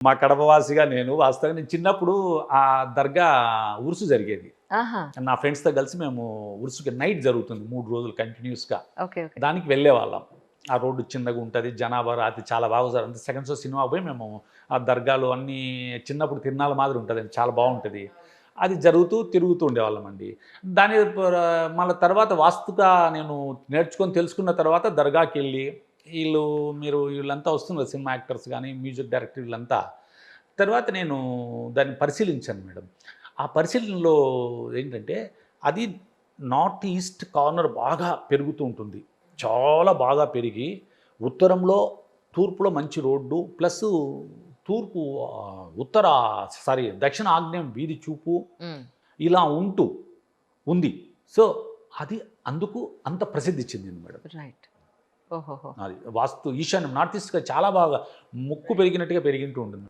మా కడపవాసిగా నేను వాస్తవంగా నేను చిన్నప్పుడు ఆ దర్గా ఉరుసు జరిగేది. ఆహా! నా ఫ్రెండ్స్‌తో కలిసి మేము ఉరుసుకి నైట్ జరుగుతుంది 3 రోజులు కంటిన్యూస్‌గా. ఓకే. ఓకే. దానికి వెళ్ళేవాళ్ళం. ఆ రోడ్డు చిన్నగా ఉంటది. జనాభా రాత్రి చాలా బాగా అంతే సెకండ్ షో సినిమాకి పోయి మేము ఆ దర్గాలు అన్నీ చిన్నప్పుడు తిరునాళ్ళ మాదిరి ఉంటదండి. చాలా బావుంటది. అది జరుగుతూ తిరుగుతూ ఉండేవాళ్ళమండి. దాని మళ్ళా తర్వాత వాస్తుగా నేను నేర్చుకొని తెలుసుకున్న తర్వాత దర్గాకెళ్ళి ఈళ్ళు వీళ్ళంతా వస్తున్నారు సినిమా యాక్టర్స్ గానీ, మ్యూజిక్ డైరెక్టర్ వీళ్ళంతా. తర్వాత నేను దాన్ని పరిశీలించాను మేడం. ఆ పరిశీలనలో ఏంటంటే, అది నార్త్ ఈస్ట్ కార్నర్ బాగా పెరుగుతూ ఉంటుంది. చాలా బాగా పెరిగి, ఉత్తరంలో, తూర్పులో మంచి రోడ్డు ప్లస్సు తూర్పు ఉత్తర దక్షిణ ఆగ్నేయం వీధి చూపు హ్మ్. ఇలా ఉంటూ ఉంది. సో, అది అందుకు అంత ప్రసిద్ధి చెందింది మేడం. రైట్. ఓహోహో! అది వాస్తు ఈశాన్యం నార్త్ ఈస్ట్‌గా చాలా బాగా ముక్కు పెరిగినట్టుగా పెరిగింటూ ఉంటుంది.